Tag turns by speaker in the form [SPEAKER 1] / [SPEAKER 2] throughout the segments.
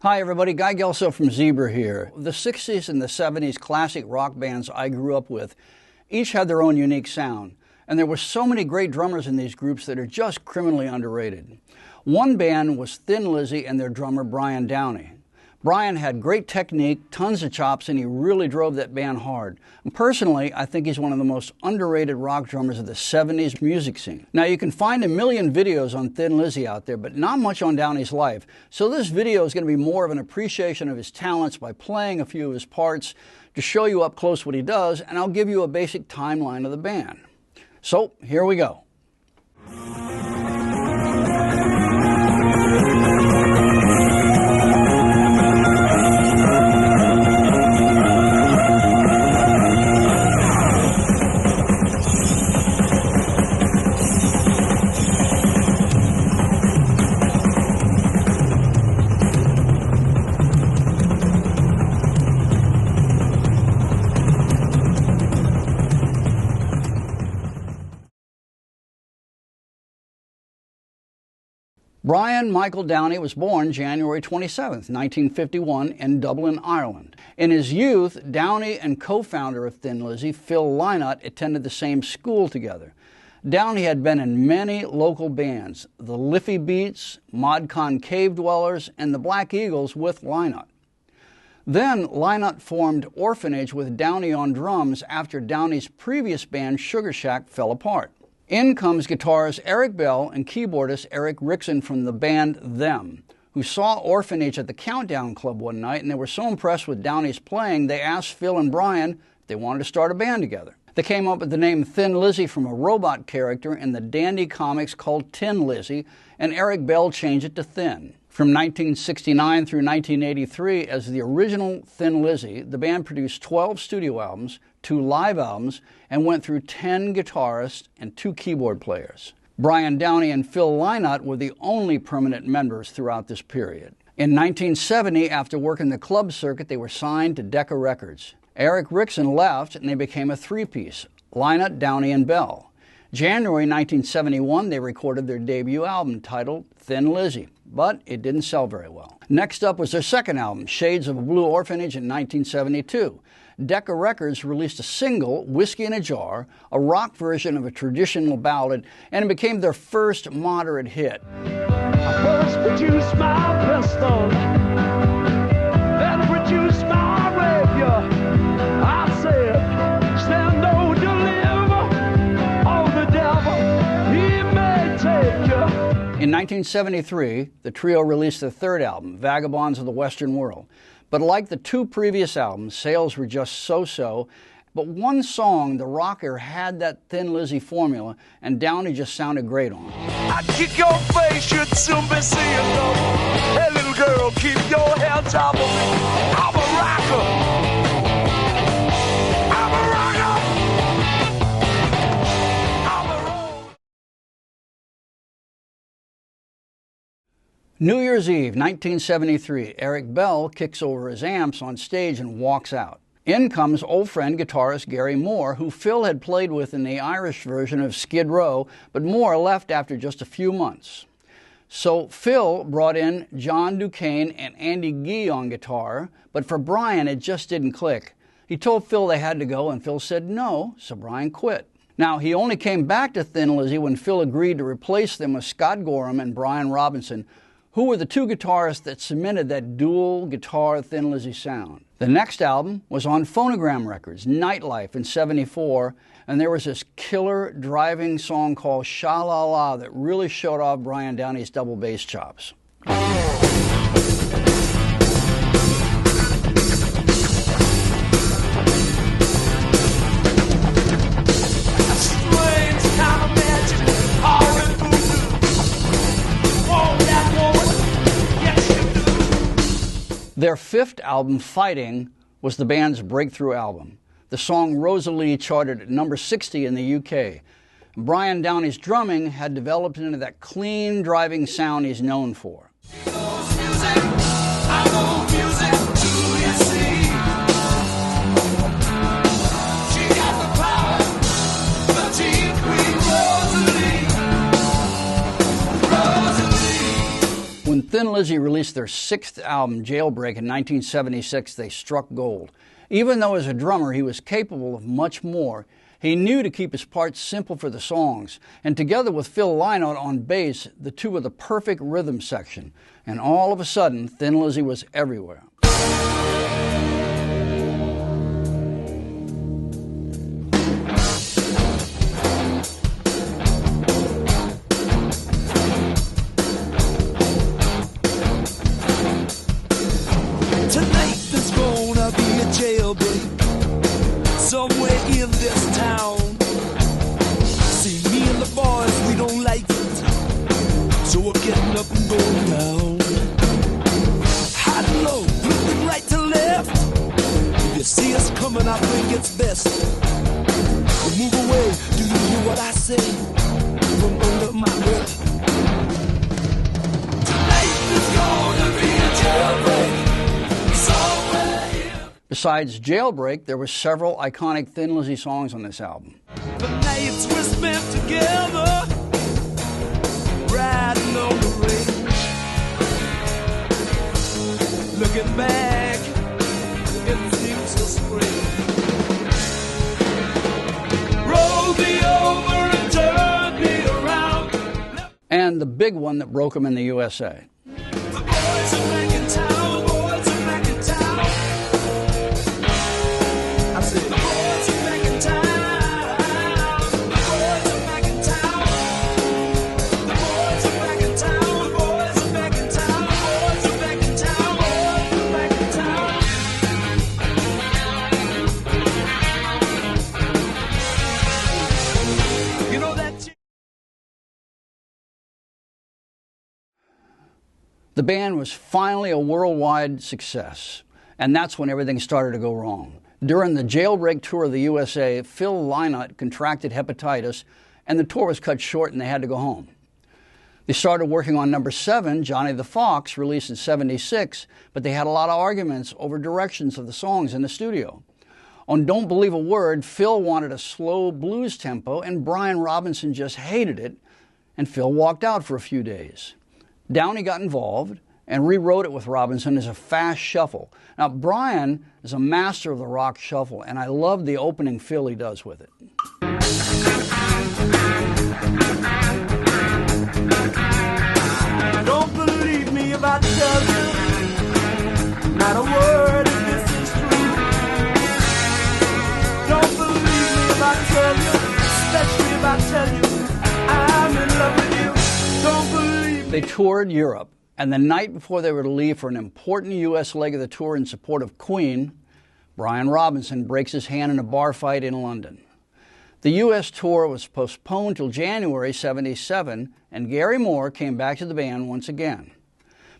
[SPEAKER 1] Hi everybody, Guy Gelso from Zebra here. The 60s and the 70s classic rock bands I grew up with each had their own unique sound, and there were so many great drummers in these groups that are just criminally underrated. One band was Thin Lizzy and their drummer Brian Downey. Brian had great technique, tons of chops, and he really drove that band hard. And personally, I think he's one of the most underrated rock drummers of the 70s music scene. Now, you can find a million videos on Thin Lizzy out there, but not much on Downey's life. So this video is going to be more of an appreciation of his talents by playing a few of his parts to show you up close what he does, and I'll give you a basic timeline of the band. So, here we go. Brian Michael Downey was born January 27, 1951 in Dublin, Ireland. In his youth, Downey and co-founder of Thin Lizzy, Phil Lynott, attended the same school together. Downey had been in many local bands, the Liffey Beats, Modcon Cave Dwellers, and the Black Eagles with Lynott. Then Lynott formed Orphanage with Downey on drums after Downey's previous band Sugar Shack fell apart. In comes guitarist Eric Bell and keyboardist Eric Rickson from the band Them, who saw Orphanage at the Countdown Club one night, and they were so impressed with Downey's playing, they asked Phil and Brian if they wanted to start a band together. They came up with the name Thin Lizzy from a robot character in the Dandy comics called Tin Lizzy, and Eric Bell changed it to Thin. From 1969 through 1983, as the original Thin Lizzy, the band produced 12 studio albums, 2 live albums, and went through 10 guitarists and 2 keyboard players. Brian Downey and Phil Lynott were the only permanent members throughout this period. In 1970, after working the club circuit, they were signed to Decca Records. Eric Rickson left, and they became a three-piece, Lynott, Downey, and Bell. January 1971, they recorded their debut album titled Thin Lizzy, but it didn't sell very well. Next up was their second album, Shades of a Blue Orphanage, in 1972. Decca Records released a single, Whiskey in a Jar, a rock version of a traditional ballad, and it became their first moderate hit.
[SPEAKER 2] I first produced my pistol, then produced my rapier. I said, stand no deliver, all the devil, he may take you.
[SPEAKER 1] In 1973, the trio released their third album, Vagabonds of the Western World. But like the 2 previous albums, sales were just so-so. But one song, The Rocker, had that Thin Lizzy formula, and Downey just sounded great on it.
[SPEAKER 2] I kick your face, you'd soon be seeing double. Hey little girl, keep your hands off of me. I'm a rocker. I'm a rocker. I'm a rocker.
[SPEAKER 1] New Year's Eve, 1973, Eric Bell kicks over his amps on stage and walks out. In comes old friend guitarist Gary Moore, who Phil had played with in the Irish version of Skid Row, but Moore left after just a few months. So Phil brought in John Duquesne and Andy Gee on guitar, but for Brian it just didn't click. He told Phil they had to go, and Phil said no, so Brian quit. Now, he only came back to Thin Lizzy when Phil agreed to replace them with Scott Gorham and Brian Robinson, who were the 2 guitarists that cemented that dual guitar Thin Lizzy sound. The next album was on Phonogram Records, Nightlife, in '74, and there was this killer driving song called Sha La La that really showed off Brian Downey's double bass chops. Their 5th album, Fighting, was the band's breakthrough album. The song Rosalie charted at number 60 in the UK. Brian Downey's drumming had developed into that clean driving sound he's known for. When Thin Lizzy released their 6th album, Jailbreak, in 1976. They struck gold. Even though as a drummer he was capable of much more, he knew to keep his parts simple for the songs, and together with Phil Lynott on bass, the two were the perfect rhythm section. And all of a sudden, Thin Lizzy was everywhere.
[SPEAKER 2] Tonight there's gonna be a jailbreak somewhere in this town. See, me and the boys, we don't like it, so we're getting up and going down. High and low, looking right to left. If you see us coming, I think it's best we move away. Do you hear what I say from under my breath? Tonight there's gonna be a jailbreak.
[SPEAKER 1] Besides Jailbreak, there were several iconic Thin Lizzy songs on this album.
[SPEAKER 2] The nights we spent together, riding on the range. Looking back, it seems so strange. Roll me over and turn me around.
[SPEAKER 1] And the big one that broke them in the USA.
[SPEAKER 2] The boys are back in town, boys are back in town. I said, the boys are back in town. The boys are back in town. The boys are back in town. The boys are back in town. The boys are back in town. The boys are back in town. You know that.
[SPEAKER 1] The band was finally a worldwide success, and that's when everything started to go wrong. During the Jailbreak tour of the USA, Phil Lynott contracted hepatitis, and the tour was cut short and they had to go home. They started working on number 7, Johnny the Fox, released in '76, but they had a lot of arguments over directions of the songs in the studio. On Don't Believe a Word, Phil wanted a slow blues tempo, and Brian Robinson just hated it, and Phil walked out for a few days. Downey got involved and rewrote it with Robinson as a fast shuffle. Now, Brian is a master of the rock shuffle, and I love the opening fill he does with it.
[SPEAKER 2] Don't believe me if I tell you, not a word of this is true. Don't believe me if I tell you, especially if I tell you I'm in love with you. Don't believe me.
[SPEAKER 1] They toured Europe, and the night before they were to leave for an important U.S. leg of the tour in support of Queen, Brian Robinson breaks his hand in a bar fight in London. The U.S. tour was postponed till January '77, and Gary Moore came back to the band once again.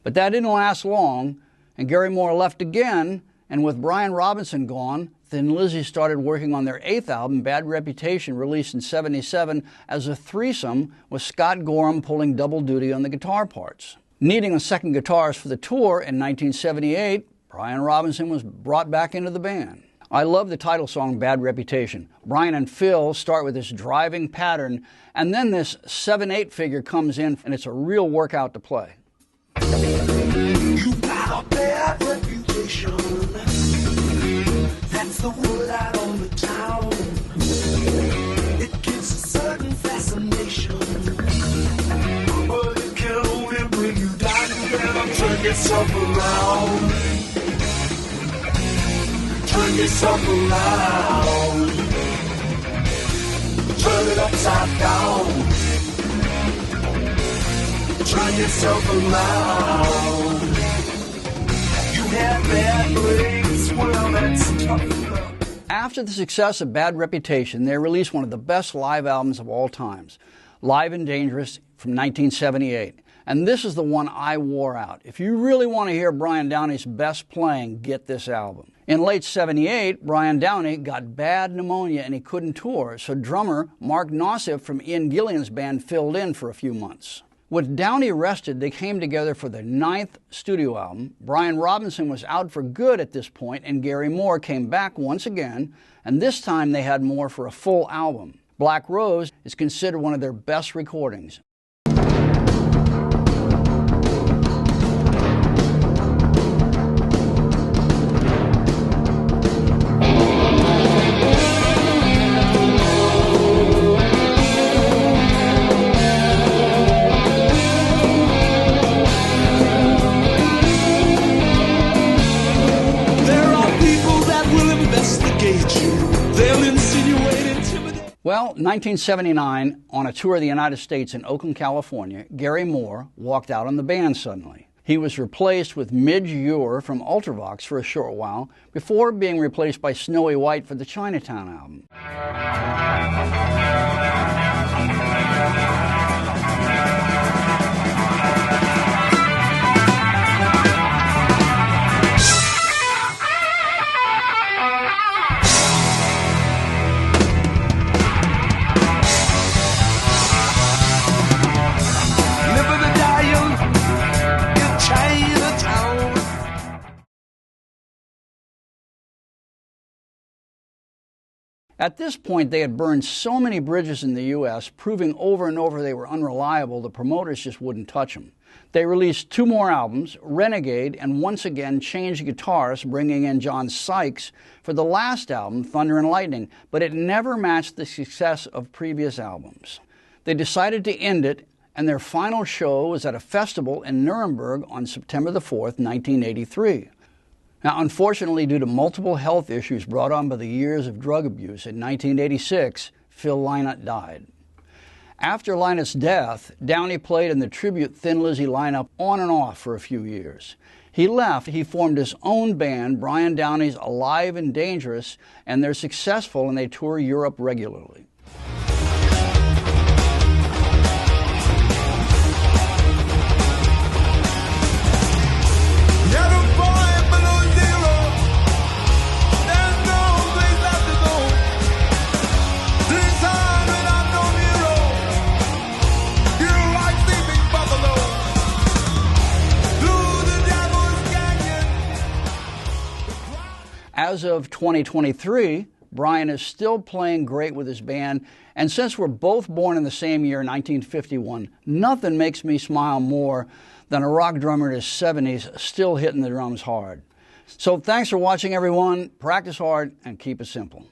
[SPEAKER 1] But that didn't last long, and Gary Moore left again, and with Brian Robinson gone, Thin Lizzy started working on their 8th album, Bad Reputation, released in '77 as a threesome with Scott Gorham pulling double duty on the guitar parts. Needing a second guitarist for the tour in 1978, Brian Robinson was brought back into the band. I love the title song, Bad Reputation. Brian and Phil start with this driving pattern, and then this 7/8 figure comes in, and it's a real workout to play.
[SPEAKER 2] You got a bad reputation. That's the word out on the town. It gives a certain fascination, but it can only bring you down. You better turn yourself around. Turn yourself around. Turn it upside down. Turn yourself around. You have bad breaks, well that's tough.
[SPEAKER 1] After the success of Bad Reputation, they released one of the best live albums of all times, Live and Dangerous from 1978. And this is the one I wore out. If you really want to hear Brian Downey's best playing, get this album. In late '78, Brian Downey got bad pneumonia and he couldn't tour, so drummer Mark Nossif from Ian Gillian's band filled in for a few months. With Downey rested, they came together for their 9th studio album. Brian Robinson was out for good at this point, and Gary Moore came back once again, and this time they had Moore for a full album. Black Rose is considered one of their best recordings. Well, 1979, on a tour of the United States in Oakland, California, Gary Moore walked out on the band suddenly. He was replaced with Midge Ure from Ultravox for a short while, before being replaced by Snowy White for the Chinatown album. At this point, they had burned so many bridges in the U.S., proving over and over they were unreliable, the promoters just wouldn't touch them. They released 2 more albums, Renegade, and once again changed guitarists, bringing in John Sykes for the last album, Thunder and Lightning, but it never matched the success of previous albums. They decided to end it, and their final show was at a festival in Nuremberg on September the 4th, 1983. Now, unfortunately, due to multiple health issues brought on by the years of drug abuse, in 1986, Phil Lynott died. After Lynott's death, Downey played in the tribute Thin Lizzy lineup on and off for a few years. He left, he formed his own band, Brian Downey's Alive and Dangerous, and they're successful and they tour Europe regularly. As of 2023, Brian is still playing great with his band, and since we're both born in the same year, 1951, nothing makes me smile more than a rock drummer in his 70s still hitting the drums hard. So thanks for watching, everyone. Practice hard and keep it simple.